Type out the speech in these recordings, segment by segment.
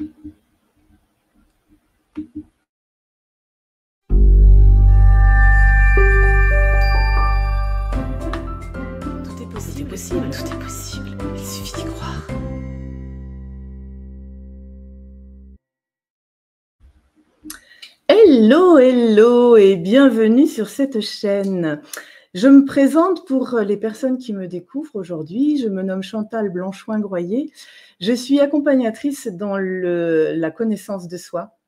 Tout est possible, tout est possible. Il suffit d'y croire. Hello, hello et bienvenue sur cette chaîne. Je me présente pour les personnes qui me découvrent aujourd'hui. Je me nomme Chantal Blanchouin-Groyer. Je suis accompagnatrice dans la connaissance de soi,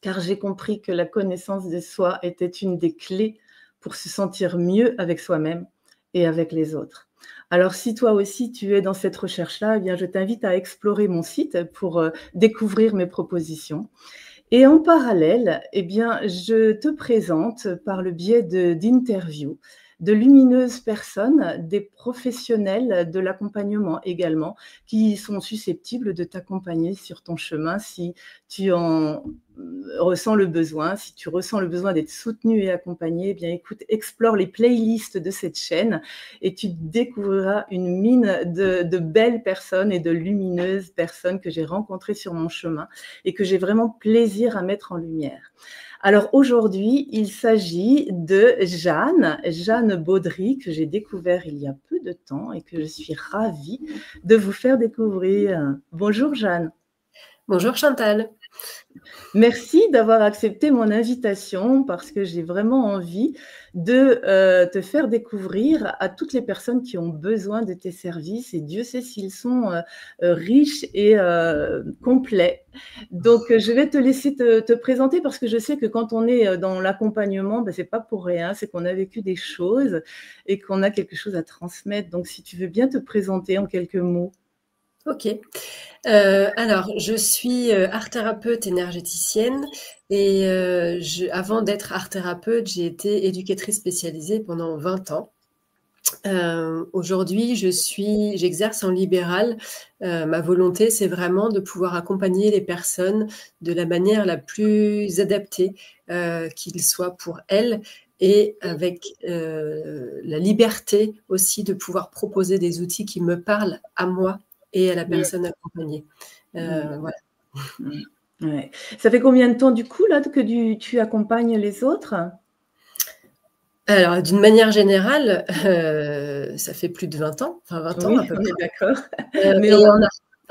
car j'ai compris que la connaissance de soi était une des clés pour se sentir mieux avec soi-même et avec les autres. Alors, si toi aussi tu es dans cette recherche-là, eh bien, je t'invite à explorer mon site pour découvrir mes propositions. Et en parallèle, eh bien, je te présente par le biais d'interviews de lumineuses personnes, des professionnels de l'accompagnement également, qui sont susceptibles de t'accompagner sur ton chemin si tu en ressens le besoin, si tu ressens le besoin d'être soutenu et accompagné, eh bien écoute, explore les playlists de cette chaîne et tu découvriras une mine de belles personnes et de lumineuses personnes que j'ai rencontrées sur mon chemin et que j'ai vraiment plaisir à mettre en lumière. Alors aujourd'hui, il s'agit de Jeanne Baudry, que j'ai découvert il y a peu de temps et que je suis ravie de vous faire découvrir. Bonjour Jeanne. Bonjour Chantal. Merci d'avoir accepté mon invitation parce que j'ai vraiment envie de te faire découvrir à toutes les personnes qui ont besoin de tes services et Dieu sait s'ils sont riches et complets. Donc, je vais te laisser te présenter parce que je sais que quand on est dans l'accompagnement, ben, ce n'est pas pour rien, c'est qu'on a vécu des choses et qu'on a quelque chose à transmettre. Donc, si tu veux bien te présenter en quelques mots. Ok. Alors, je suis art-thérapeute énergéticienne et avant d'être art-thérapeute, j'ai été éducatrice spécialisée pendant 20 ans. Aujourd'hui, j'exerce en libéral. Ma volonté, c'est vraiment de pouvoir accompagner les personnes de la manière la plus adaptée qu'il soit pour elles et avec la liberté aussi de pouvoir proposer des outils qui me parlent à moi et à la personne accompagnée. Voilà. Ouais. Ça fait combien de temps du coup là que tu accompagnes les autres ? Alors, d'une manière générale, ça fait plus de 20 ans, enfin 20 ans à peu près. D'accord.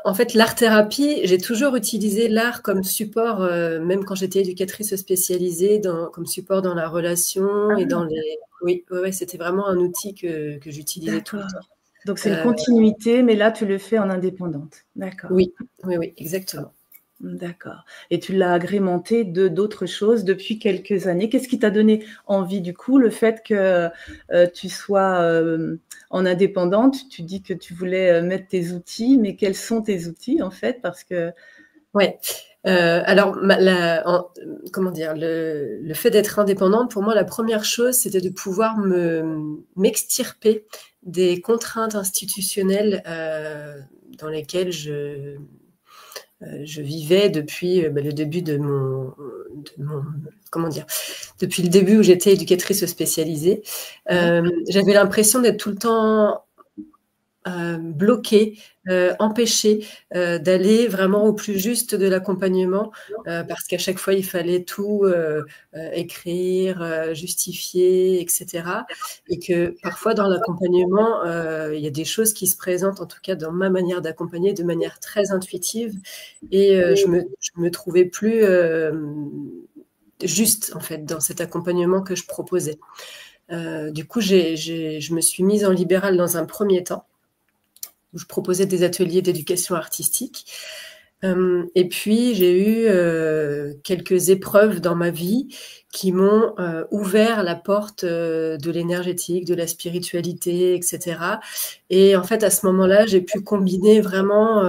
En fait, l'art-thérapie, j'ai toujours utilisé l'art comme support, même quand j'étais éducatrice spécialisée, comme support dans la relation et dans les… Oui, c'était vraiment un outil que j'utilisais tout le temps. Donc, c'est une continuité, mais là, tu le fais en indépendante. D'accord. Oui, exactement. D'accord. Et tu l'as agrémenté d'autres choses depuis quelques années. Qu'est-ce qui t'a donné envie du coup, le fait que tu sois en indépendante? Tu dis que tu voulais mettre tes outils, mais quels sont tes outils en fait? Parce que… Ouais. Alors, comment dire, le fait d'être indépendante, pour moi, la première chose, c'était de pouvoir m'extirper des contraintes institutionnelles dans lesquelles je vivais depuis le début depuis le début où j'étais éducatrice spécialisée. J'avais l'impression d'être tout le temps bloquée, empêchée d'aller vraiment au plus juste de l'accompagnement parce qu'à chaque fois, il fallait tout écrire, justifier, etc. Et que parfois, dans l'accompagnement, il y a des choses qui se présentent, en tout cas dans ma manière d'accompagner, de manière très intuitive. Et je me trouvais plus juste, en fait, dans cet accompagnement que je proposais. Du coup, je me suis mise en libéral dans un premier temps, où je proposais des ateliers d'éducation artistique. Et puis, j'ai eu quelques épreuves dans ma vie qui m'ont ouvert la porte de l'énergétique, de la spiritualité, etc. Et en fait, à ce moment-là, j'ai pu combiner vraiment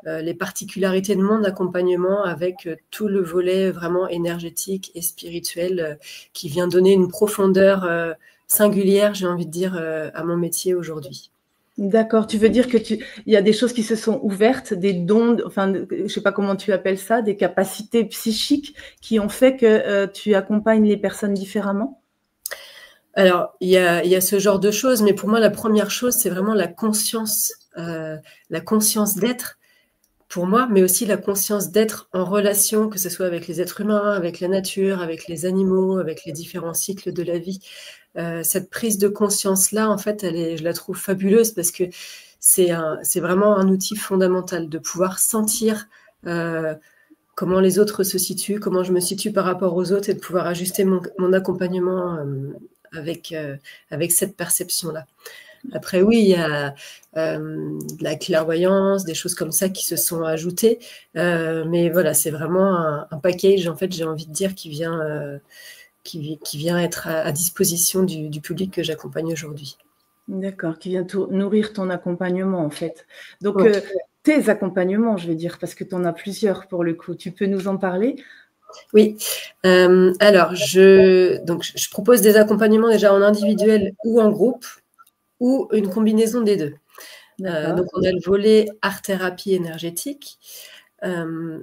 les particularités de mon accompagnement avec tout le volet vraiment énergétique et spirituel qui vient donner une profondeur singulière, j'ai envie de dire, à mon métier aujourd'hui. D'accord, tu veux dire que il y a des choses qui se sont ouvertes, des dons, enfin, je sais pas comment tu appelles ça, des capacités psychiques qui ont fait que tu accompagnes les personnes différemment? Alors, il y a ce genre de choses, mais pour moi, la première chose, c'est vraiment la conscience d'être pour moi, mais aussi la conscience d'être en relation, que ce soit avec les êtres humains, avec la nature, avec les animaux, avec les différents cycles de la vie. Cette prise de conscience-là, en fait, je la trouve fabuleuse parce que c'est vraiment un outil fondamental de pouvoir sentir comment les autres se situent, comment je me situe par rapport aux autres et de pouvoir ajuster mon accompagnement avec cette perception-là. Après, oui, il y a de la clairvoyance, des choses comme ça qui se sont ajoutées. Mais voilà, c'est vraiment un package, en fait, j'ai envie de dire, qui vient être à disposition du public que j'accompagne aujourd'hui. D'accord, qui vient nourrir ton accompagnement, en fait. Donc, tes accompagnements, je vais dire, parce que tu en as plusieurs pour le coup. Tu peux nous en parler? Oui. Alors, je propose des accompagnements déjà en individuel ou en groupe, ou une combinaison des deux. Donc, on a le volet art-thérapie énergétique.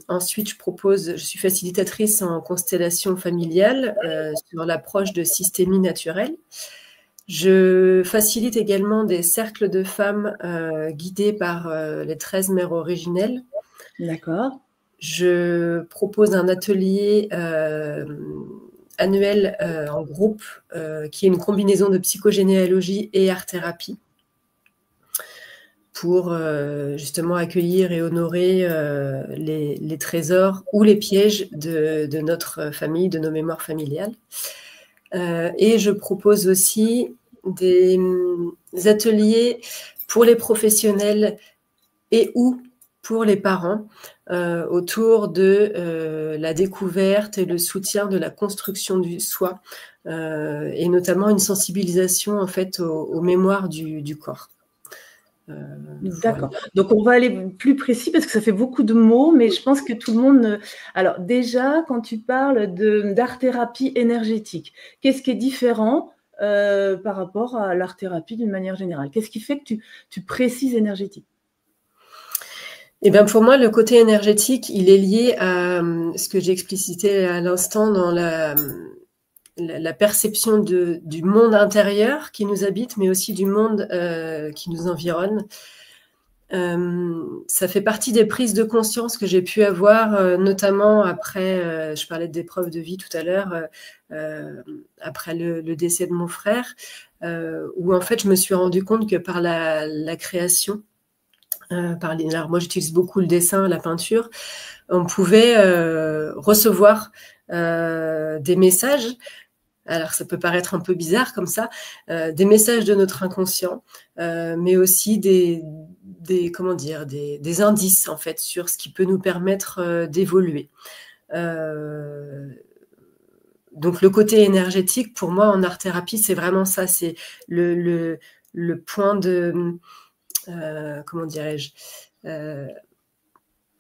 Ensuite, je suis facilitatrice en constellation familiale sur l'approche de systémie naturelle. Je facilite également des cercles de femmes guidés par les 13 mères originelles. D'accord. Je propose un atelier annuel en groupe qui est une combinaison de psychogénéalogie et art-thérapie pour justement accueillir et honorer les trésors ou les pièges de notre famille, de nos mémoires familiales. Et je propose aussi des ateliers pour les professionnels et ou pour les parents autour de la découverte et le soutien de la construction du soi et notamment une sensibilisation en fait aux mémoires du corps. D'accord. Voilà. Donc, on va aller plus précis parce que ça fait beaucoup de mots, mais je pense que tout le monde… Alors, déjà, quand tu parles d'art-thérapie énergétique, qu'est-ce qui est différent par rapport à l'art-thérapie d'une manière générale? Qu'est-ce qui fait que tu précises énergétique? Eh bien, pour moi, le côté énergétique, il est lié à ce que j'ai explicité à l'instant dans la perception du monde intérieur qui nous habite, mais aussi du monde qui nous environne. Ça fait partie des prises de conscience que j'ai pu avoir, notamment après, je parlais d'épreuves de vie tout à l'heure, après le décès de mon frère, où en fait je me suis rendu compte que par la création, alors moi j'utilise beaucoup le dessin, la peinture, on pouvait recevoir des messages. Alors, ça peut paraître un peu bizarre comme ça, des messages de notre inconscient, mais aussi des indices, en fait, sur ce qui peut nous permettre d'évoluer. Donc, le côté énergétique, pour moi, en art-thérapie, c'est vraiment ça. C'est le point de… comment dirais-je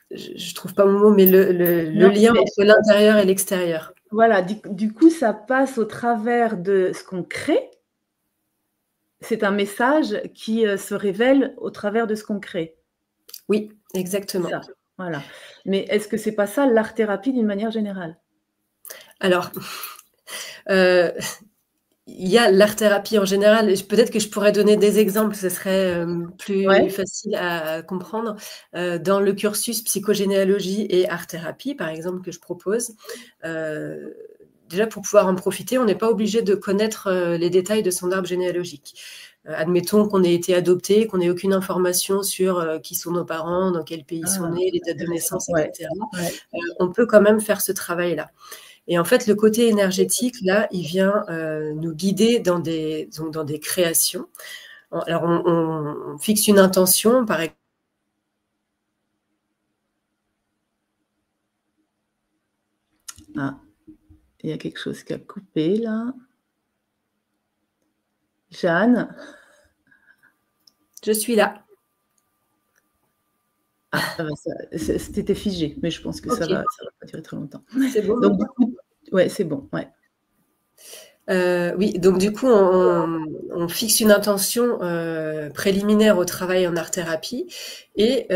je trouve pas mon mot, mais le lien entre l'intérieur et l'extérieur. Voilà, du coup, ça passe au travers de ce qu'on crée. C'est un message qui se révèle au travers de ce qu'on crée. Oui, exactement. Ça, voilà. Mais est-ce que c'est pas ça l'art-thérapie d'une manière générale? Alors, il y a l'art-thérapie en général. Peut-être que je pourrais donner des exemples, ce serait plus facile à comprendre. Dans le cursus psychogénéalogie et art-thérapie, par exemple, que je propose, déjà pour pouvoir en profiter, on n'est pas obligé de connaître les détails de son arbre généalogique. Admettons qu'on ait été adopté, qu'on n'ait aucune information sur qui sont nos parents, dans quel pays ils sont nés, les dates de naissance, etc. On peut quand même faire ce travail-là. Et en fait, le côté énergétique, là, il vient nous guider dans des créations. Alors, on fixe une intention, par exemple. Ah, il y a quelque chose qui a coupé, là. Jeanne? Je suis là. Ah, c'était figé, mais je pense que ça va pas durer très longtemps. C'est bon. Donc, du coup, ouais, c'est bon, ouais. Oui, donc du coup, on fixe une intention préliminaire au travail en art-thérapie et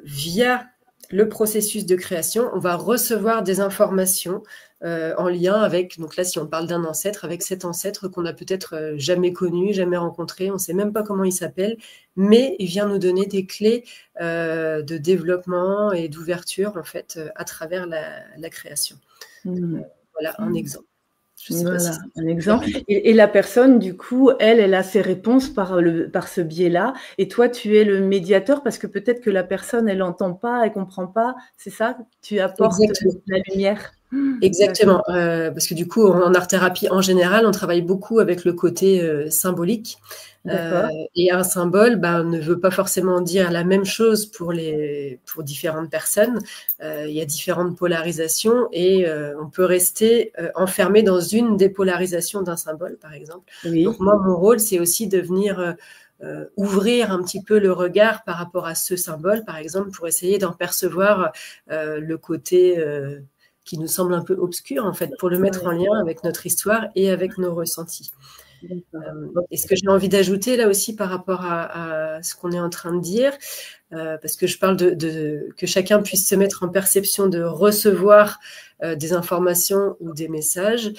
via le processus de création, on va recevoir des informations en lien avec, donc là, si on parle d'un ancêtre, avec cet ancêtre qu'on n'a peut-être jamais connu, jamais rencontré, on ne sait même pas comment il s'appelle, mais il vient nous donner des clés de développement et d'ouverture, en fait, à travers la création. Voilà un exemple. Voilà, un exemple. Et la personne, du coup, elle a ses réponses par ce biais-là. Et toi, tu es le médiateur parce que peut-être que la personne, elle n'entend pas, elle ne comprend pas. C'est ça? Tu apportes la lumière. Exactement, parce que du coup, en art-thérapie, en général, on travaille beaucoup avec le côté symbolique. Et un symbole ne veut pas forcément dire la même chose pour différentes personnes. Il y a différentes polarisations et on peut rester enfermé dans une des polarisations d'un symbole, par exemple. Oui. Donc moi, mon rôle, c'est aussi de venir ouvrir un petit peu le regard par rapport à ce symbole, par exemple, pour essayer d'en percevoir le côté qui nous semble un peu obscur, en fait, pour le mettre en lien avec notre histoire et avec nos ressentis. Et ce que j'ai envie d'ajouter là aussi par rapport à ce qu'on est en train de dire, parce que je parle que chacun puisse se mettre en perception de recevoir des informations ou des messages.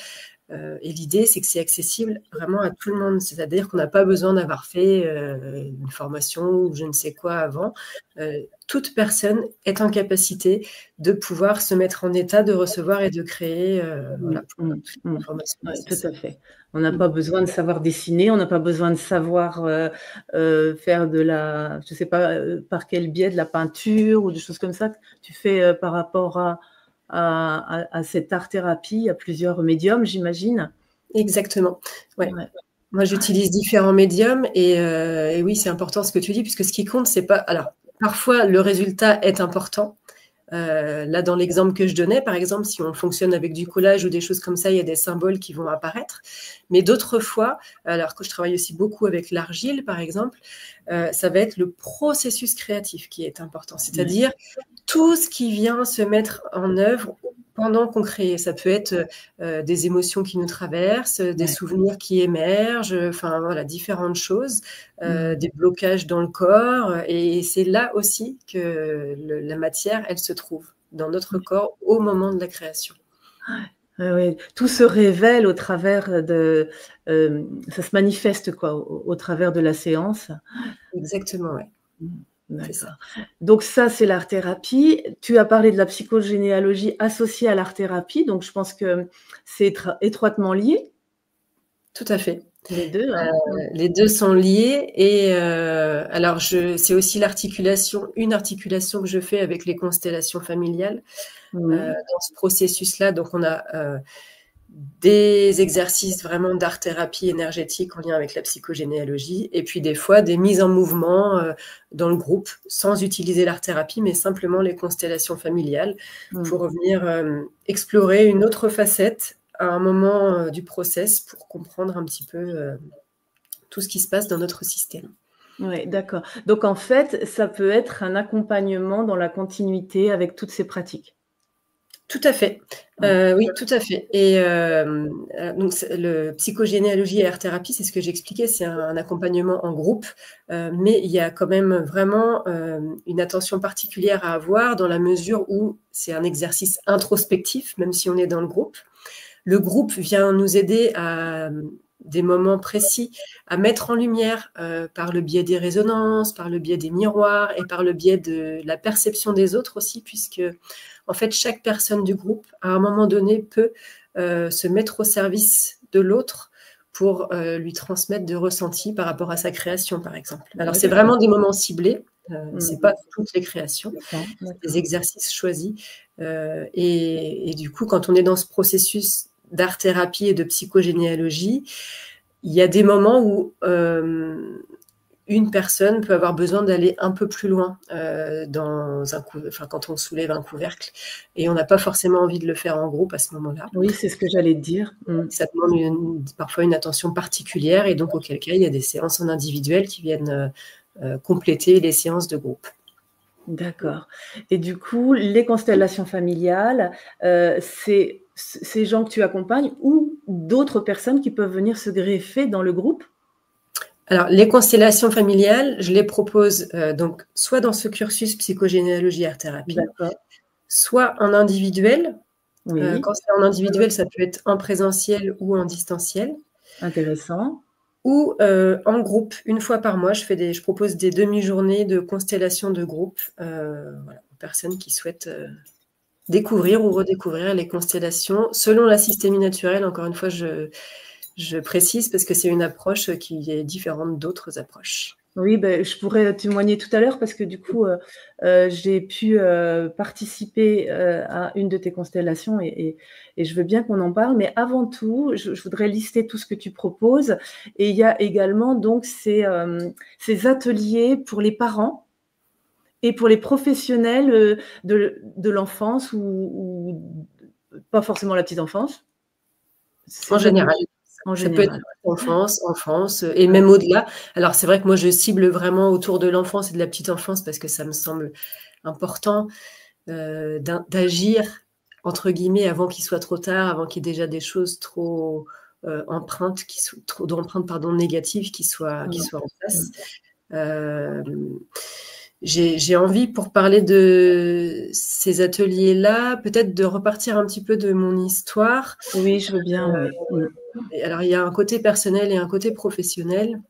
Et l'idée, c'est que c'est accessible vraiment à tout le monde. C'est-à-dire qu'on n'a pas besoin d'avoir fait une formation ou je ne sais quoi avant. Toute personne est en capacité de pouvoir se mettre en état de recevoir et de créer l'information. Oui, tout à fait. On n'a pas besoin de savoir dessiner, on n'a pas besoin de savoir faire de la, je ne sais pas par quel biais, de la peinture ou des choses comme ça que tu fais par rapport à cette art-thérapie, à plusieurs médiums, j'imagine. Exactement, ouais. Moi, j'utilise différents médiums et oui, c'est important ce que tu dis, puisque ce qui compte, c'est pas… Alors, parfois, le résultat est important. Là, dans l'exemple que je donnais, par exemple, si on fonctionne avec du collage ou des choses comme ça, il y a des symboles qui vont apparaître. Mais d'autres fois, alors que je travaille aussi beaucoup avec l'argile, par exemple, ça va être le processus créatif qui est important. C'est-à-dire tout ce qui vient se mettre en œuvre pendant qu'on crée. Ça peut être des émotions qui nous traversent, des souvenirs qui émergent, enfin voilà, différentes choses, des blocages dans le corps. Et c'est là aussi que la matière, elle se trouve dans notre corps au moment de la création. Oui, tout se révèle au travers de… ça se manifeste quoi, au travers de la séance. Exactement, oui. D'accord. Donc ça, c'est l'art-thérapie. Tu as parlé de la psychogénéalogie associée à l'art-thérapie, donc je pense que c'est étroitement lié. Tout à fait. Les deux. Les deux sont liés et alors c'est aussi une articulation que je fais avec les constellations familiales dans ce processus-là. Donc on a des exercices vraiment d'art-thérapie énergétique en lien avec la psychogénéalogie et puis des fois des mises en mouvement dans le groupe sans utiliser l'art-thérapie mais simplement les constellations familiales pour venir explorer une autre facette à un moment du process pour comprendre un petit peu tout ce qui se passe dans notre système. Oui, d'accord. Donc en fait, ça peut être un accompagnement dans la continuité avec toutes ces pratiques. Tout à fait. Oui, tout à fait. Et donc, le psychogénéalogie et art-thérapie, c'est ce que j'expliquais, c'est un accompagnement en groupe, mais il y a quand même vraiment une attention particulière à avoir dans la mesure où c'est un exercice introspectif, même si on est dans le groupe. Le groupe vient nous aider à des moments précis à mettre en lumière par le biais des résonances, par le biais des miroirs et par le biais de la perception des autres aussi, puisque en fait, chaque personne du groupe, à un moment donné, peut se mettre au service de l'autre pour lui transmettre de ressentis par rapport à sa création, par exemple. Alors, c'est vraiment des moments ciblés. Ce n'est pas toutes les créations, c'est des exercices choisis. Et du coup, quand on est dans ce processus d'art-thérapie et de psychogénéalogie, il y a des moments où une personne peut avoir besoin d'aller un peu plus loin quand on soulève un couvercle et on n'a pas forcément envie de le faire en groupe à ce moment-là. Oui, c'est ce que j'allais te dire. Ça demande parfois une attention particulière et donc auquel cas il y a des séances en individuel qui viennent compléter les séances de groupe. D'accord. Et du coup, les constellations familiales, c'est ces gens que tu accompagnes ou d'autres personnes qui peuvent venir se greffer dans le groupe? Alors, les constellations familiales, je les propose donc soit dans ce cursus psychogénéalogie art-thérapie, soit en individuel. Oui. Quand c'est en individuel, ça peut être en présentiel ou en distanciel. Intéressant. Ou en groupe, une fois par mois, je propose des demi-journées de constellation de groupe voilà, aux personnes qui souhaitent découvrir ou redécouvrir les constellations selon la systémie naturelle. Encore une fois, je précise parce que c'est une approche qui est différente d'autres approches. Oui, ben, je pourrais témoigner tout à l'heure parce que du coup, j'ai pu participer à une de tes constellations et je veux bien qu'on en parle. Mais avant tout, je voudrais lister tout ce que tu proposes. Et il y a également donc ces ateliers pour les parents et pour les professionnels de l'enfance ou pas forcément la petite enfance. En général. Ça peut être enfance, et même au-delà. Alors, c'est vrai que moi, je cible vraiment autour de l'enfance et de la petite enfance parce que ça me semble important d'agir, entre guillemets, avant qu'il soit trop tard, avant qu'il y ait déjà des choses trop trop d'empreintes négatives qui soient en place. J'ai envie, pour parler de ces ateliers-là, peut-être de repartir un petit peu de mon histoire. Oui, je veux bien. Oui. Alors, il y a un côté personnel et un côté professionnel.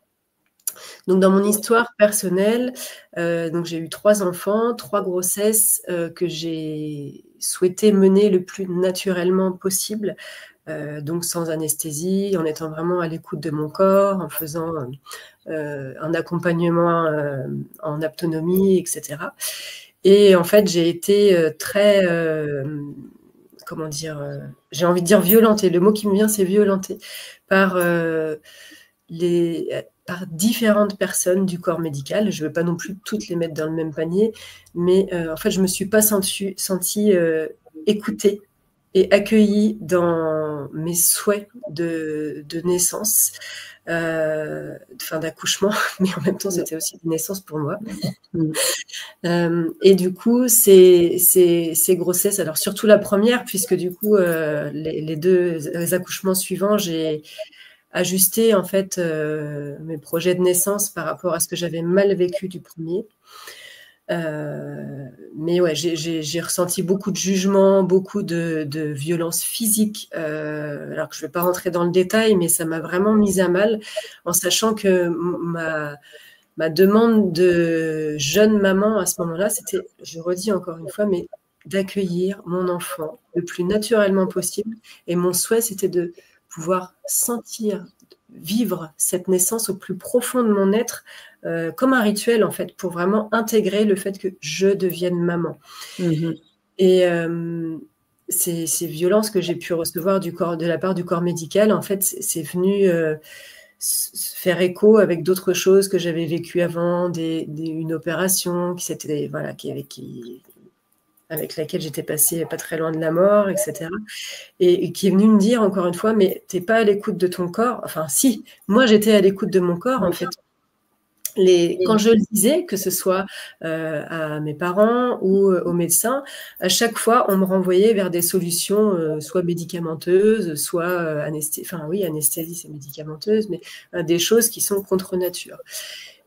Donc, dans mon histoire personnelle, donc j'ai eu 3 enfants, 3 grossesses que j'ai souhaité mener le plus naturellement possible, donc sans anesthésie, en étant vraiment à l'écoute de mon corps, en faisant un accompagnement en autonomie, etc. Et en fait, j'ai été très... comment dire, j'ai envie de dire violentée. Le mot qui me vient, c'est violentée par par différentes personnes du corps médical. Je ne veux pas non plus toutes les mettre dans le même panier, mais en fait, je ne me suis pas sentie écoutée et accueillie dans mes souhaits de naissance, d'accouchement, mais en même temps, c'était aussi une naissance pour moi. Et du coup, ces grossesses, alors surtout la première, puisque du coup, les 2 accouchements suivants, j'ai ajusté en fait mes projets de naissance par rapport à ce que j'avais mal vécu du premier. Mais ouais, j'ai ressenti beaucoup de jugement, beaucoup de violence physique, alors que je ne vais pas rentrer dans le détail, mais ça m'a vraiment mise à mal, en sachant que ma demande de jeune maman à ce moment-là, c'était, je redis encore une fois, mais d'accueillir mon enfant le plus naturellement possible. Et mon souhait, c'était de pouvoir sentir, vivre cette naissance au plus profond de mon être, comme un rituel, en fait, pour vraiment intégrer le fait que je devienne maman. Et ces violences que j'ai pu recevoir de la part du corps médical, en fait, c'est venu faire écho avec d'autres choses que j'avais vécues avant, une opération avec laquelle j'étais passée pas très loin de la mort, etc. Et qui est venue me dire encore une fois, mais t'es pas à l'écoute de ton corps. Enfin, si, moi j'étais à l'écoute de mon corps, en fait. Quand je le disais, que ce soit à mes parents ou aux médecins, à chaque fois, on me renvoyait vers des solutions soit médicamenteuses, soit anesthésie, c'est médicamenteuse, mais des choses qui sont contre nature.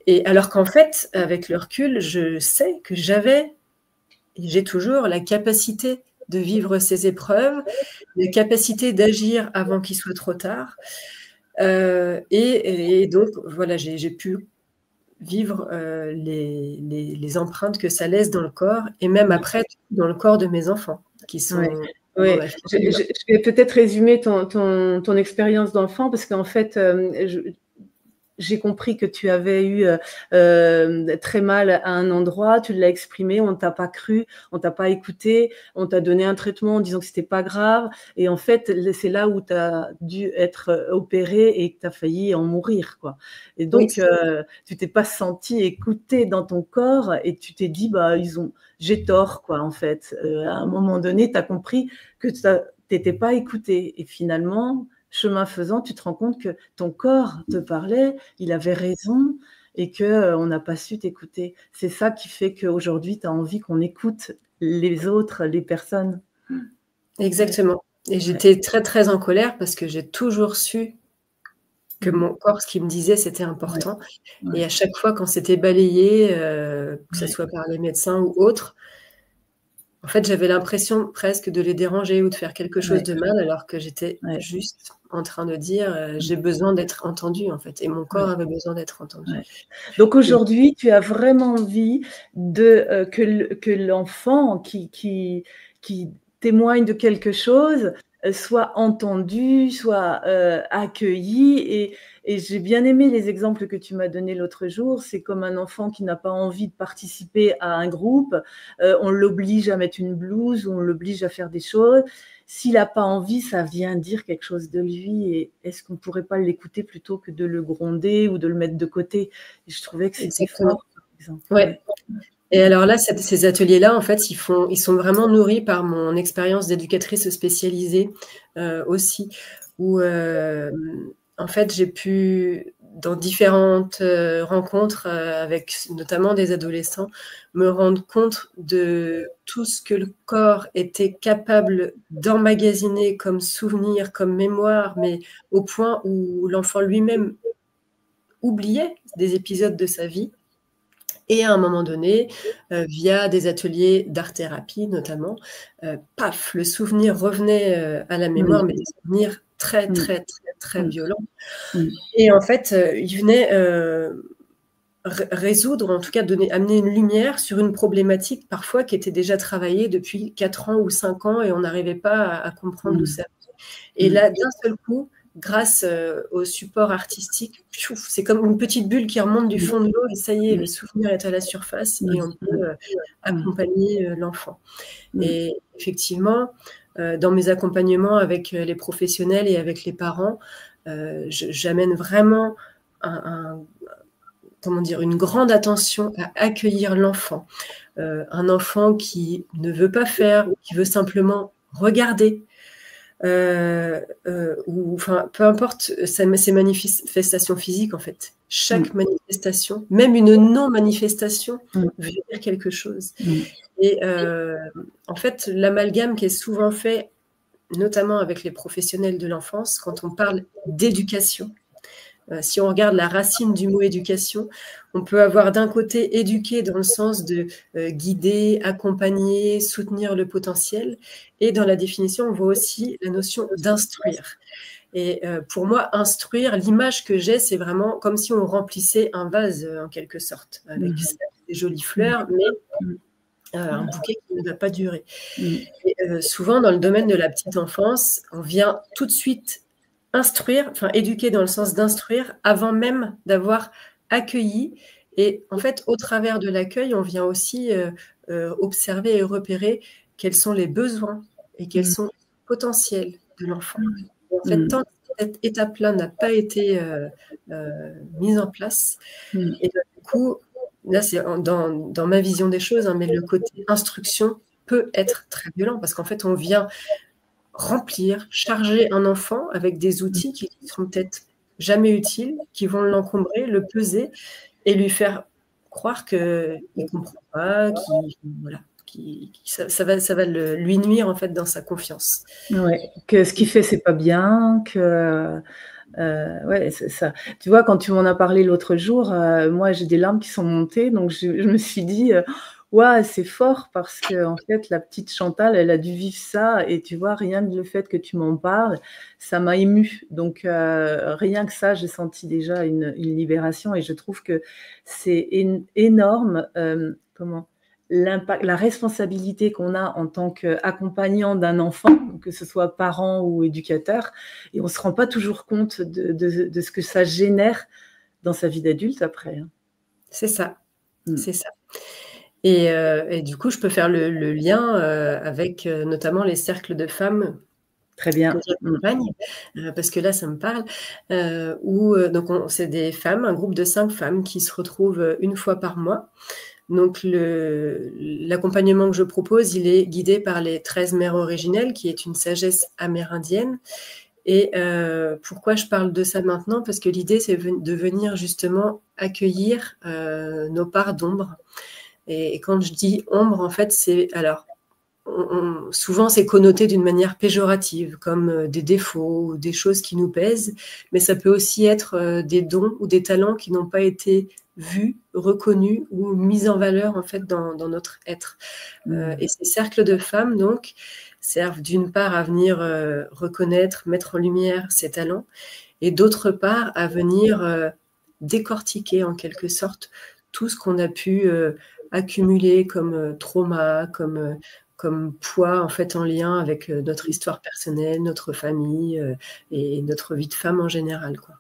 Et alors qu'en fait, avec le recul, je sais que j'ai toujours la capacité de vivre ces épreuves, la capacité d'agir avant qu'il soit trop tard. Et donc, voilà, j'ai pu vivre les empreintes que ça laisse dans le corps, et même après dans le corps de mes enfants qui sont... Ouais. Je vais peut-être résumer ton expérience d'enfant, parce qu'en fait, j'ai compris que tu avais eu très mal à un endroit, tu l'as exprimé, on ne t'a pas cru, on ne t'a pas écouté, on t'a donné un traitement en disant que ce n'était pas grave. Et en fait, c'est là où tu as dû être opéré et que tu as failli en mourir, quoi. Et donc, tu ne t'es pas senti écouté dans ton corps et tu t'es dit, j'ai tort, quoi, en fait. À un moment donné, tu as compris que tu n'étais pas écouté. Et finalement, chemin faisant, tu te rends compte que ton corps te parlait, il avait raison et qu'on n'a pas su t'écouter. C'est ça qui fait qu'aujourd'hui, tu as envie qu'on écoute les autres, les personnes. Exactement. Et j'étais très, très en colère parce que j'ai toujours su que mon corps, ce qu'il me disait, c'était important. Ouais. Et à chaque fois, quand c'était balayé, que ce soit par les médecins ou autres, en fait, j'avais l'impression presque de les déranger ou de faire quelque chose de mal, alors que j'étais juste en train de dire j'ai besoin d'être entendue, en fait. Et mon corps avait besoin d'être entendu. Donc aujourd'hui, tu as vraiment envie que l'enfant qui témoigne de quelque chose soit entendu, soit accueilli. Et j'ai bien aimé les exemples que tu m'as donnés l'autre jour. C'est comme un enfant qui n'a pas envie de participer à un groupe. On l'oblige à mettre une blouse, on l'oblige à faire des choses. S'il n'a pas envie, ça vient dire quelque chose de lui. Et est-ce qu'on ne pourrait pas l'écouter plutôt que de le gronder ou de le mettre de côté? Et je trouvais que c'était fort, par exemple. Ouais. Et alors là, ces ateliers-là, en fait, ils sont vraiment nourris par mon expérience d'éducatrice spécialisée aussi, où en fait, j'ai pu, dans différentes rencontres avec notamment des adolescents, me rendre compte de tout ce que le corps était capable d'emmagasiner comme souvenir, comme mémoire, mais au point où l'enfant lui-même oubliait des épisodes de sa vie. Et à un moment donné, via des ateliers d'art-thérapie notamment, paf, le souvenir revenait à la mémoire, mais des souvenirs très, très, très, très violents. Et en fait, il venait résoudre, en tout cas amener une lumière sur une problématique parfois qui était déjà travaillée depuis 4 ans ou 5 ans et on n'arrivait pas à comprendre d'où ça venait. Et là, d'un seul coup, grâce au support artistique, c'est comme une petite bulle qui remonte du fond de l'eau et ça y est, le souvenir est à la surface et on peut accompagner l'enfant. Et effectivement, dans mes accompagnements avec les professionnels et avec les parents, j'amène vraiment une grande attention à accueillir l'enfant. Un enfant qui ne veut pas faire, qui veut simplement regarder, ou enfin peu importe ses manifestations physiques en fait. Chaque manifestation, même une non-manifestation, veut dire quelque chose. Et en fait, l'amalgame qui est souvent fait, notamment avec les professionnels de l'enfance, quand on parle d'éducation, si on regarde la racine du mot éducation, on peut avoir d'un côté éduquer dans le sens de guider, accompagner, soutenir le potentiel. Et dans la définition, on voit aussi la notion d'instruire. Et pour moi, instruire, l'image que j'ai, c'est vraiment comme si on remplissait un vase en quelque sorte, avec des jolies fleurs, mais un bouquet qui ne va pas durer. Et, souvent, dans le domaine de la petite enfance, on vient tout de suite instruire, enfin éduquer dans le sens d'instruire, avant même d'avoir accueilli. Et en fait, au travers de l'accueil, on vient aussi observer et repérer quels sont les besoins et quels sont les potentiels de l'enfant. En fait, tant que cette étape-là n'a pas été mise en place, et du coup, là, c'est dans ma vision des choses, hein, mais le côté instruction peut être très violent parce qu'en fait, on vient remplir, charger un enfant avec des outils qui ne seront peut-être jamais utiles, qui vont l'encombrer, le peser et lui faire croire qu'il ne comprend pas, ça va lui nuire en fait dans sa confiance. Ouais, que ce qu'il fait, c'est pas bien, que ouais, c'est ça. Tu vois, quand tu m'en as parlé l'autre jour, moi, j'ai des larmes qui sont montées, donc je me suis dit, waouh, c'est fort parce que en fait, la petite Chantal, elle a dû vivre ça, et tu vois, rien que le fait que tu m'en parles, ça m'a émue. Donc, rien que ça, j'ai senti déjà une libération, et je trouve que c'est énorme, l'impact, la responsabilité qu'on a en tant qu'accompagnant d'un enfant, que ce soit parent ou éducateur, et on ne se rend pas toujours compte de ce que ça génère dans sa vie d'adulte après. C'est ça, c'est ça. Et du coup, je peux faire le lien avec notamment les cercles de femmes. Très bien. Que j'accompagne, parce que là, ça me parle. Donc, c'est des femmes, un groupe de 5 femmes qui se retrouvent une fois par mois. Donc, l'accompagnement que je propose, il est guidé par les 13 mères originelles, qui est une sagesse amérindienne. Et pourquoi je parle de ça maintenant? Parce que l'idée, c'est de venir justement accueillir nos parts d'ombre. Et quand je dis ombre, en fait, c'est... Alors, souvent c'est connoté d'une manière péjorative, comme des défauts ou des choses qui nous pèsent, mais ça peut aussi être des dons ou des talents qui n'ont pas été vus, reconnus ou mis en valeur en fait dans notre être. Et ces cercles de femmes donc servent d'une part à venir reconnaître, mettre en lumière ces talents, et d'autre part à venir décortiquer en quelque sorte tout ce qu'on a pu accumuler comme trauma, comme poids en fait en lien avec notre histoire personnelle, notre famille et notre vie de femme en général, quoi.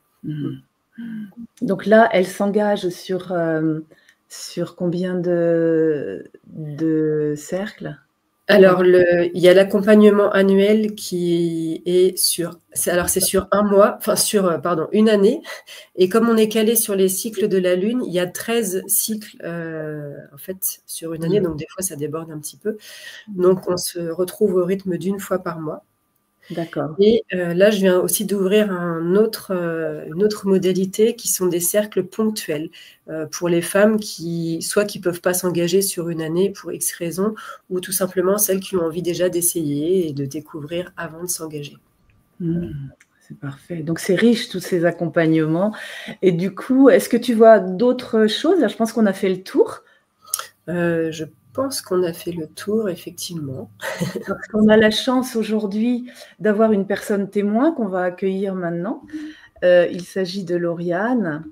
Donc là, elle s'engage sur combien de cercles? Alors, il y a l'accompagnement annuel qui est c'est sur un mois, enfin une année. Et comme on est calé sur les cycles de la Lune, il y a 13 cycles en fait sur une année, donc des fois ça déborde un petit peu. Donc on se retrouve au rythme d'une fois par mois. D'accord. Et là, je viens aussi d'ouvrir une autre modalité qui sont des cercles ponctuels pour les femmes qui peuvent pas s'engager sur une année pour X raisons, ou tout simplement celles qui ont envie déjà d'essayer et de découvrir avant de s'engager. C'est parfait. Donc c'est riche tous ces accompagnements. Et du coup, est-ce que tu vois d'autres choses? Là, je pense qu'on a fait le tour. Je pense qu'on a fait le tour, effectivement. Parce qu'on a la chance aujourd'hui d'avoir une personne témoin qu'on va accueillir maintenant. Il s'agit de Lauriane.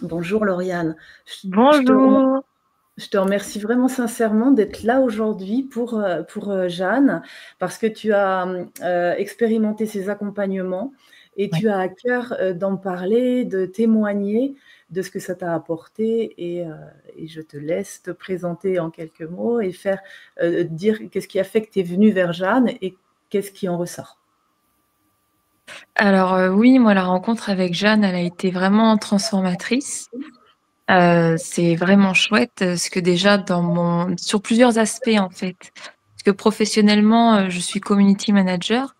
Bonjour Lauriane. Bonjour. Je te remercie vraiment sincèrement d'être là aujourd'hui pour Jeanne, parce que tu as expérimenté ces accompagnements et tu as à cœur d'en parler, de témoigner de ce que ça t'a apporté, et je te laisse te présenter en quelques mots et dire qu'est-ce qui a fait que tu es venue vers Jeanne et qu'est-ce qui en ressort. Alors oui, moi la rencontre avec Jeanne, elle a été vraiment transformatrice. C'est vraiment chouette, parce que déjà sur plusieurs aspects en fait. Parce que professionnellement, je suis community manager,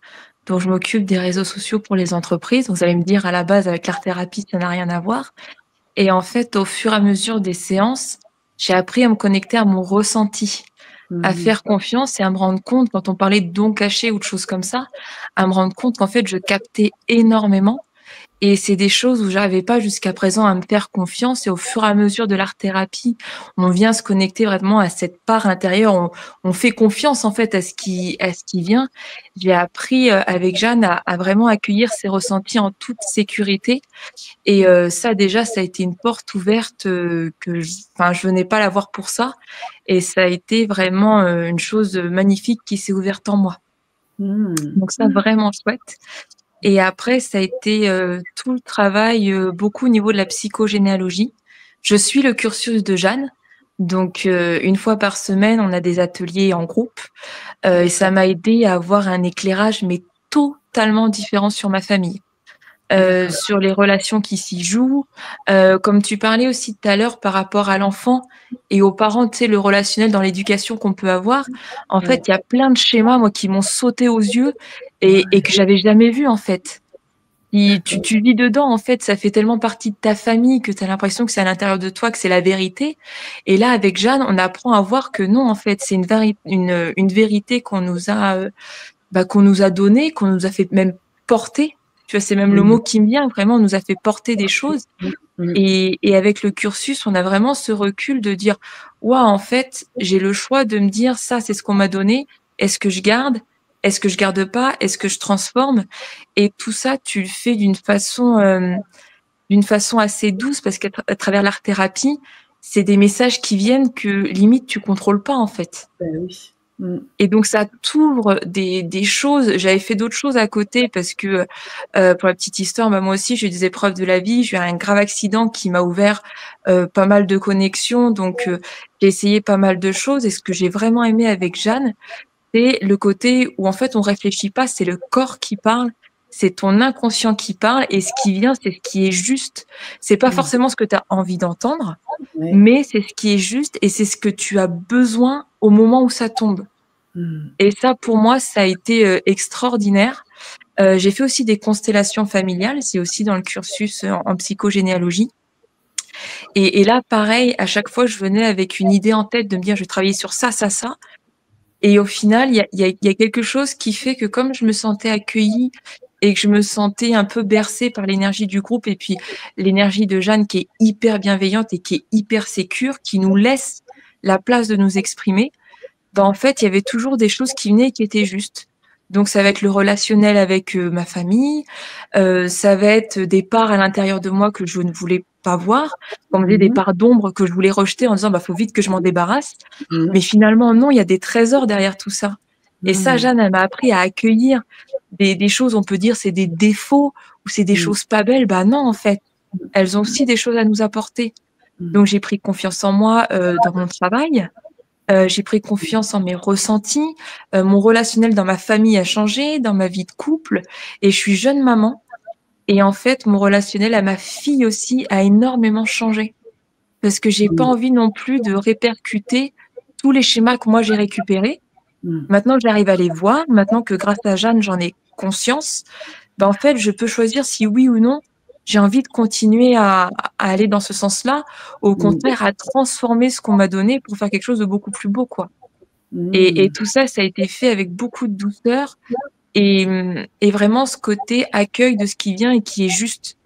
donc je m'occupe des réseaux sociaux pour les entreprises. Donc vous allez me dire à la base avec l'art-thérapie, ça n'a rien à voir. Et en fait, au fur et à mesure des séances, j'ai appris à me connecter à mon ressenti, à faire confiance et à me rendre compte, quand on parlait de dons cachés ou de choses comme ça, à me rendre compte qu'en fait, je captais énormément. Et c'est des choses où j'arrivais pas jusqu'à présent à me faire confiance, et au fur et à mesure de l'art-thérapie, on vient se connecter vraiment à cette part intérieure. On fait confiance en fait à ce qui vient. J'ai appris avec Jeanne à vraiment accueillir ses ressentis en toute sécurité. Et ça déjà, ça a été une porte ouverte je venais pas la voir pour ça. Et ça a été vraiment une chose magnifique qui s'est ouverte en moi. Donc ça, vraiment chouette. Et après, ça a été tout le travail, beaucoup au niveau de la psychogénéalogie. Je suis le cursus de Jeanne. Donc, une fois par semaine, on a des ateliers en groupe. Et ça m'a aidé à avoir un éclairage, mais totalement différent sur ma famille. Sur les relations qui s'y jouent. Comme tu parlais aussi tout à l'heure par rapport à l'enfant et aux parents, tu sais, le relationnel dans l'éducation qu'on peut avoir. En fait, il y a plein de schémas, moi, qui m'ont sauté aux yeux et que j'avais jamais vu, en fait. Et tu vis dedans, en fait, ça fait tellement partie de ta famille que tu as l'impression que c'est à l'intérieur de toi, que c'est la vérité. Et là, avec Jeanne, on apprend à voir que non, en fait, c'est une vérité qu'on nous a donnée, qu'on nous a fait même porter. Tu vois, c'est même le mot qui me vient. Vraiment, on nous a fait porter des choses. Et avec le cursus, on a vraiment ce recul de dire, waouh, en fait, j'ai le choix de me dire, ça, c'est ce qu'on m'a donné. Est-ce que je garde? Est-ce que je garde pas? Est-ce que je transforme? Et tout ça, tu le fais d'une façon assez douce, parce qu'à travers l'art-thérapie, c'est des messages qui viennent que limite tu contrôles pas, en fait. Ben oui. Et donc ça t'ouvre des choses. J'avais fait d'autres choses à côté parce que pour la petite histoire, moi aussi j'ai eu des épreuves de la vie. J'ai eu un grave accident qui m'a ouvert pas mal de connexions. Donc j'ai essayé pas mal de choses. Et ce que j'ai vraiment aimé avec Jeanne, c'est le côté où en fait on réfléchit pas, c'est le corps qui parle. C'est ton inconscient qui parle, et ce qui vient, c'est ce qui est juste. C'est pas forcément ce que tu as envie d'entendre, mais c'est ce qui est juste, et c'est ce que tu as besoin au moment où ça tombe. Et ça, pour moi, ça a été extraordinaire. J'ai fait aussi des constellations familiales, c'est aussi dans le cursus en psychogénéalogie. Et là, pareil, à chaque fois, je venais avec une idée en tête de me dire, je vais travailler sur ça, ça, ça. Et au final, il y a quelque chose qui fait que comme je me sentais accueillie et que je me sentais un peu bercée par l'énergie du groupe et puis l'énergie de Jeanne qui est hyper bienveillante et qui est hyper sécure, qui nous laisse la place de nous exprimer, ben, en fait, il y avait toujours des choses qui venaient et qui étaient justes. Donc ça va être le relationnel avec, ma famille, ça va être des parts à l'intérieur de moi que je ne voulais pas voir. On me disait des parts d'ombre que je voulais rejeter en disant: «Bah, faut vite que je m'en débarrasse». Mais finalement non, il y a des trésors derrière tout ça. Et ça, Jeanne, elle m'a appris à accueillir des choses, on peut dire c'est des défauts ou c'est des choses pas belles. Bah non, en fait, elles ont aussi des choses à nous apporter. Donc j'ai pris confiance en moi, dans mon travail. J'ai pris confiance en mes ressentis, mon relationnel dans ma famille a changé, dans ma vie de couple et je suis jeune maman et en fait, mon relationnel à ma fille aussi a énormément changé. Parce que j'ai pas envie non plus de répercuter tous les schémas que moi j'ai récupérés. Maintenant que j'arrive à les voir, maintenant que grâce à Jeanne, j'en ai conscience, ben, en fait, je peux choisir si oui ou non, j'ai envie de continuer à aller dans ce sens-là, ou au contraire à transformer ce qu'on m'a donné pour faire quelque chose de beaucoup plus beau, quoi. Et tout ça, ça a été fait avec beaucoup de douceur et vraiment ce côté accueil de ce qui vient et qui est juste.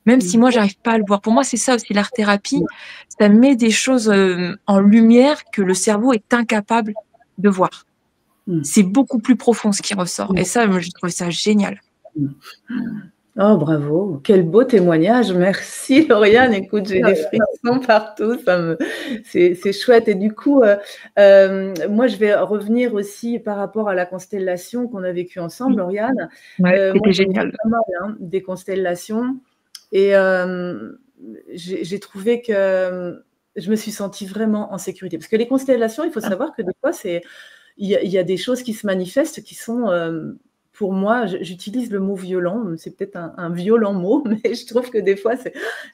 Même si moi, j'arrive pas à le voir. Pour moi, c'est ça aussi l'art-thérapie, ça met des choses, en lumière que le cerveau est incapable de voir. C'est beaucoup plus profond ce qui ressort et ça, moi, j'ai trouvé ça génial. Oh bravo, quel beau témoignage. Merci Lauriane. Écoute, j'ai des frissons partout, c'est chouette. Et du coup, moi je vais revenir aussi par rapport à la constellation qu'on a vécue ensemble, Lauriane. Ouais, moi, c'était j'en ai génial. fait pas mal, des constellations et j'ai trouvé que je me suis sentie vraiment en sécurité. Parce que les constellations, il faut savoir que des fois, il y a des choses qui se manifestent qui sont pour moi, j'utilise le mot violent, c'est peut-être un violent mot, mais je trouve que des fois,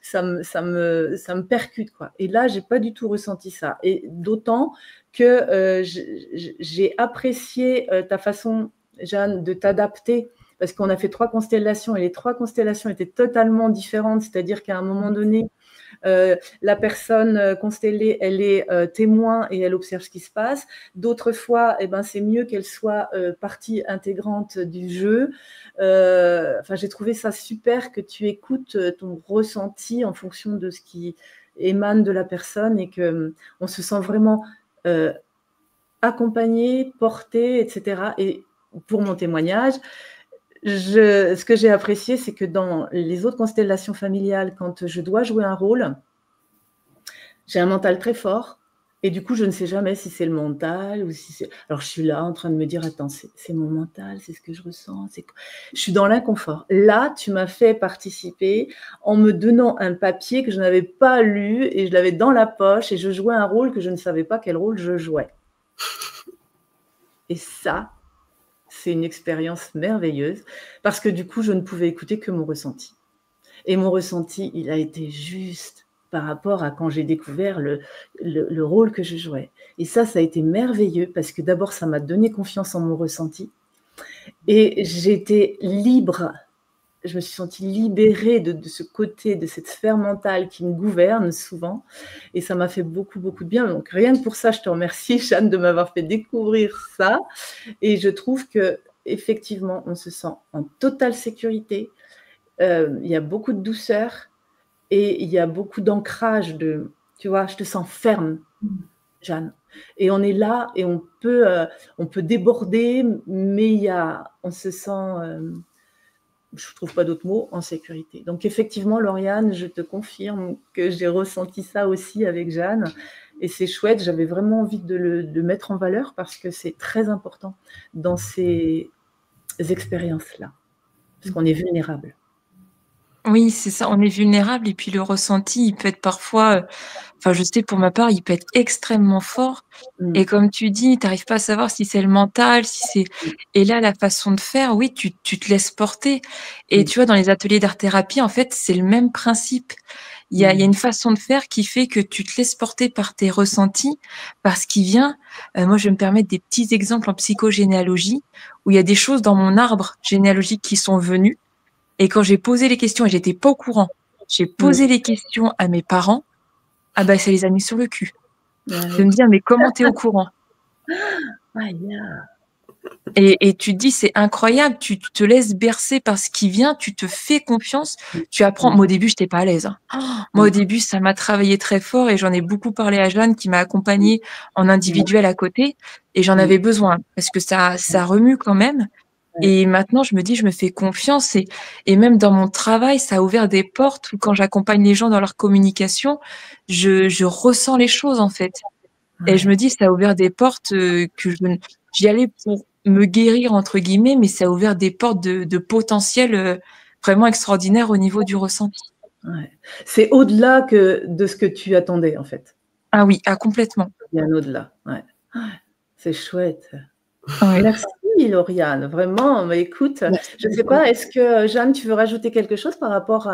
ça me percute, quoi. Et là, j'ai pas du tout ressenti ça. Et d'autant que j'ai apprécié ta façon, Jeanne, de t'adapter, parce qu'on a fait 3 constellations et les 3 constellations étaient totalement différentes, c'est-à-dire qu'à un moment donné, la personne constellée, elle est témoin et elle observe ce qui se passe. D'autres fois, eh ben, c'est mieux qu'elle soit partie intégrante du jeu. Enfin, j'ai trouvé ça super que tu écoutes ton ressenti en fonction de ce qui émane de la personne et qu'on se sent vraiment accompagné, porté, etc. Et pour mon témoignage, ce que j'ai apprécié, c'est que dans les autres constellations familiales, quand je dois jouer un rôle, j'ai un mental très fort et du coup, je ne sais jamais si c'est le mental ou si c'est… Alors, je suis là en train de me dire, attends, c'est mon mental, c'est ce que je ressens. Je suis dans l'inconfort. Là, tu m'as fait participer en me donnant un papier que je n'avais pas lu et je l'avais dans la poche et je jouais un rôle que je ne savais pas quel rôle je jouais. Et ça, c'est une expérience merveilleuse parce que du coup, je ne pouvais écouter que mon ressenti. Et mon ressenti, il a été juste par rapport à quand j'ai découvert le rôle que je jouais. Et ça a été merveilleux parce que d'abord, ça m'a donné confiance en mon ressenti. Et j'étais libre. Je me suis sentie libérée de ce côté, de cette sphère mentale qui me gouverne souvent. Et ça m'a fait beaucoup, beaucoup de bien. Donc, rien que pour ça, je te remercie, Jeanne, de m'avoir fait découvrir ça. Et je trouve qu'effectivement, on se sent en totale sécurité. Il y a beaucoup de douceur et il y a beaucoup d'ancrage tu vois, je te sens ferme, Jeanne. Et on est là et on peut déborder, mais on se sent… je ne trouve pas d'autres mots, en sécurité. Donc effectivement, Lauriane, je te confirme que j'ai ressenti ça aussi avec Jeanne. Et c'est chouette, j'avais vraiment envie de le mettre en valeur parce que c'est très important dans ces expériences-là. Parce qu'on est vulnérable. Oui, c'est ça, on est vulnérable et puis le ressenti, il peut être parfois, enfin je sais pour ma part, il peut être extrêmement fort et comme tu dis, tu arrives pas à savoir si c'est le mental, si c'est et là, la façon de faire, oui, tu te laisses porter et tu vois, dans les ateliers d'art-thérapie, en fait, c'est le même principe. Il y a une façon de faire qui fait que tu te laisses porter par tes ressentis, par ce qui vient. Moi, je vais me permettre des petits exemples en psychogénéalogie où il y a des choses dans mon arbre généalogique qui sont venues et quand j'ai posé les questions et j'étais pas au courant, j'ai posé les questions à mes parents, ah bah, ça les a mis sur le cul. De me dire: «Mais comment tu es au courant?» Et tu te dis, c'est incroyable, tu te laisses bercer par ce qui vient, tu te fais confiance, tu apprends. Moi, au début, je n'étais pas à l'aise. Moi, au début, ça m'a travaillé très fort et j'en ai beaucoup parlé à Jeanne qui m'a accompagnée en individuel à côté et j'en avais besoin parce que ça remue quand même. Et maintenant, je me dis, je me fais confiance et même dans mon travail, ça a ouvert des portes où quand j'accompagne les gens dans leur communication, je ressens les choses en fait. Et je me dis, ça a ouvert des portes que j'y allais pour me guérir, entre guillemets, mais ça a ouvert des portes de potentiel vraiment extraordinaire au niveau du ressenti. Ouais. C'est au-delà de ce que tu attendais, en fait. Ah oui, complètement. Bien au-delà. Ouais. C'est chouette. Ouais. Merci, Lauriane. Vraiment, mais écoute, je ne sais pas, est-ce que, Jeanne, tu veux rajouter quelque chose par rapport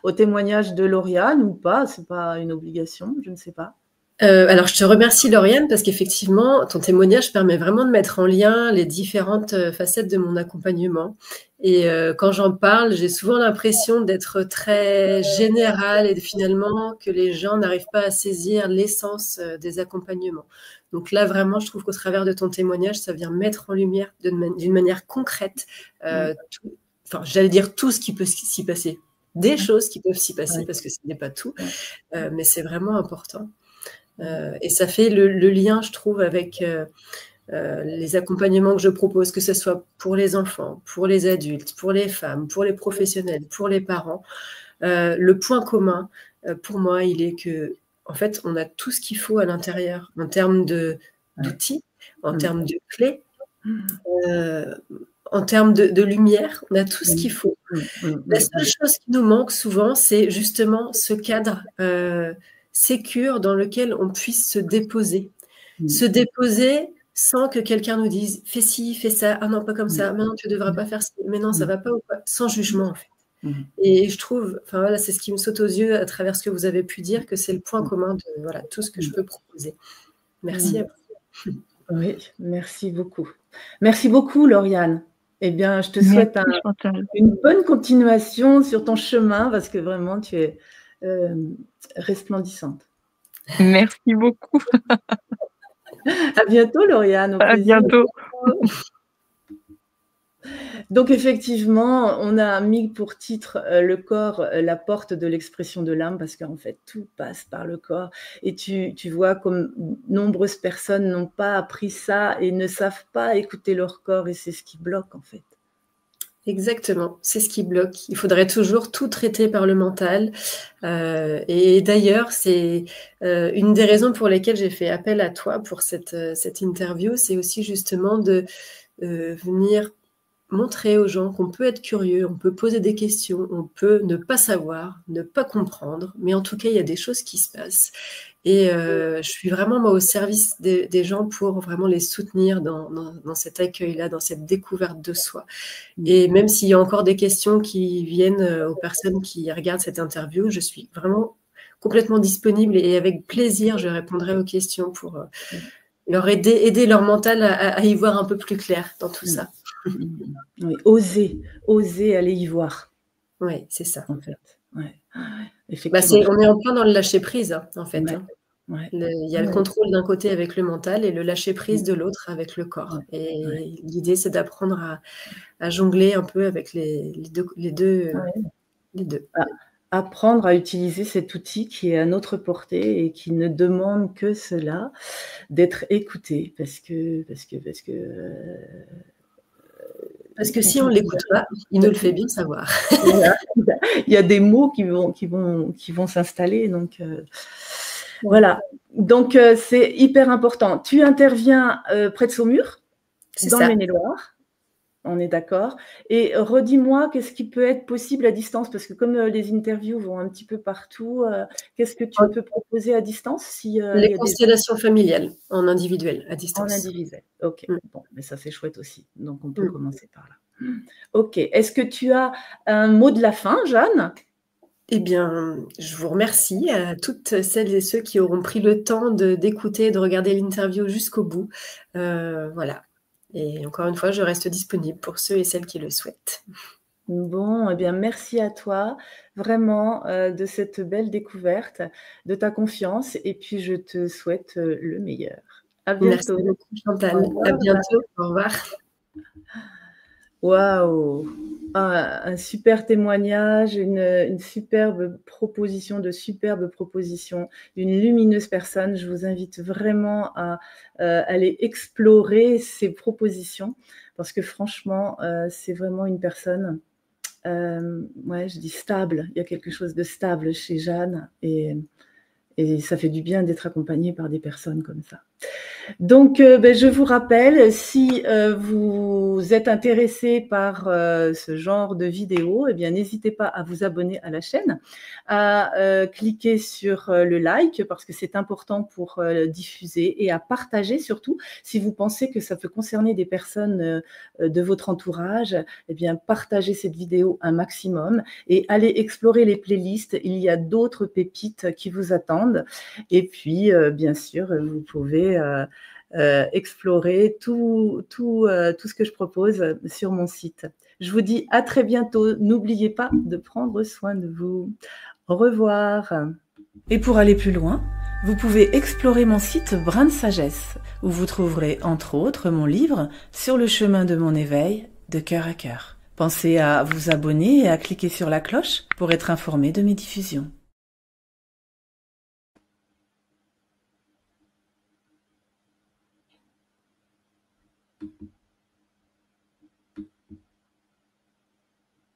au témoignage de Lauriane ou pas? Ce n'est pas une obligation, je ne sais pas. Alors, je te remercie, Lauriane, parce qu'effectivement, ton témoignage permet vraiment de mettre en lien les différentes facettes de mon accompagnement. Et quand j'en parle, j'ai souvent l'impression d'être très générale et finalement que les gens n'arrivent pas à saisir l'essence des accompagnements. Donc là, vraiment, je trouve qu'au travers de ton témoignage, ça vient mettre en lumière d'une manière concrète, j'allais dire tout ce qui peut s'y passer. Des choses qui peuvent s'y passer, parce que ce n'est pas tout, mais c'est vraiment important. Et ça fait le lien, je trouve, avec les accompagnements que je propose, que ce soit pour les enfants, pour les adultes, pour les femmes, pour les professionnels, pour les parents. Le point commun, pour moi, il est que, en fait, on a tout ce qu'il faut à l'intérieur, en termes d'outils, en termes de clés, en termes de lumière, on a tout ce qu'il faut. La seule chose qui nous manque souvent, c'est justement ce cadre sécure dans lequel on puisse se déposer. Se déposer sans que quelqu'un nous dise « fais ci, fais ça, ah non, pas comme ça, maintenant tu ne devrais pas faire ça, mais non, ça ne va pas ou pas », sans jugement en fait. Et je trouve, enfin voilà, c'est ce qui me saute aux yeux à travers ce que vous avez pu dire, que c'est le point commun de voilà, tout ce que je peux proposer. Merci à vous. Oui, merci beaucoup. Merci beaucoup, Lauriane. Eh bien, je te souhaite une bonne continuation sur ton chemin parce que vraiment, tu es resplendissante. Merci beaucoup. À bientôt, Lauriane. À bientôt. Donc, effectivement, on a mis pour titre le corps, la porte de l'expression de l'âme, parce qu'en fait, tout passe par le corps. Et tu vois comme nombreuses personnes n'ont pas appris ça et ne savent pas écouter leur corps, et c'est ce qui bloque, en fait. Exactement, c'est ce qui bloque. Il faudrait toujours tout traiter par le mental. Et d'ailleurs, c'est une des raisons pour lesquelles j'ai fait appel à toi pour cette interview, c'est aussi justement de venir montrer aux gens qu'on peut être curieux, on peut poser des questions, on peut ne pas savoir, ne pas comprendre, mais en tout cas, il y a des choses qui se passent. Et je suis vraiment, moi, au service des gens pour vraiment les soutenir dans cet accueil-là, dans cette découverte de soi. Et même s'il y a encore des questions qui viennent aux personnes qui regardent cette interview, je suis vraiment complètement disponible et avec plaisir, je répondrai aux questions pour leur aider leur mental à y voir un peu plus clair dans tout ça. Oui, oser aller y voir. Oui, c'est ça. En fait, ouais. On est en plein dans le lâcher-prise, en fait. Ouais. Il y a le contrôle d'un côté avec le mental et le lâcher-prise de l'autre avec le corps. Et l'idée, c'est d'apprendre à jongler un peu avec les deux. Apprendre à utiliser cet outil qui est à notre portée et qui ne demande que cela, d'être écouté, parce que si on ne l'écoute pas, il nous le fait bien savoir. Il y a des mots qui vont s'installer, donc voilà. Donc c'est hyper important. Tu interviens près de Saumur, dans le Maine-et-Loire. On est d'accord. Et redis-moi, qu'est-ce qui peut être possible à distance? Parce que comme les interviews vont un petit peu partout, qu'est-ce que tu peux proposer à distance les constellations familiales, en individuel, à distance. En individuel, ok. Bon, mais ça, c'est chouette aussi. Donc, on peut commencer par là. Ok. Est-ce que tu as un mot de la fin, Jeanne? Eh bien, je vous remercie à toutes celles et ceux qui auront pris le temps d'écouter, de regarder l'interview jusqu'au bout. Voilà. Et encore une fois, je reste disponible pour ceux et celles qui le souhaitent. Bon, eh bien, merci à toi, vraiment, de cette belle découverte, de ta confiance. Et puis, je te souhaite le meilleur. À Merci bientôt. beaucoup, Chantal. À bientôt. Au revoir. Waouh! Un super témoignage, une superbe proposition, d'une lumineuse personne. Je vous invite vraiment à aller explorer ces propositions parce que franchement, c'est vraiment une personne, ouais, je dis stable. Il y a quelque chose de stable chez Jeanne et ça fait du bien d'être accompagnée par des personnes comme ça. Donc, je vous rappelle, si vous êtes intéressé par ce genre de vidéo, eh bien, n'hésitez pas à vous abonner à la chaîne, à cliquer sur le like parce que c'est important pour diffuser et à partager surtout. Si vous pensez que ça peut concerner des personnes de votre entourage, eh bien, partagez cette vidéo un maximum et allez explorer les playlists. Il y a d'autres pépites qui vous attendent. Et puis, bien sûr, vous pouvez explorer tout ce que je propose sur mon site. Je vous dis à très bientôt. N'oubliez pas de prendre soin de vous. Au revoir. Et pour aller plus loin, vous pouvez explorer mon site Brin de Sagesse, où vous trouverez entre autres mon livre Sur le chemin de mon éveil, de cœur à cœur. Pensez à vous abonner et à cliquer sur la cloche pour être informé de mes diffusions.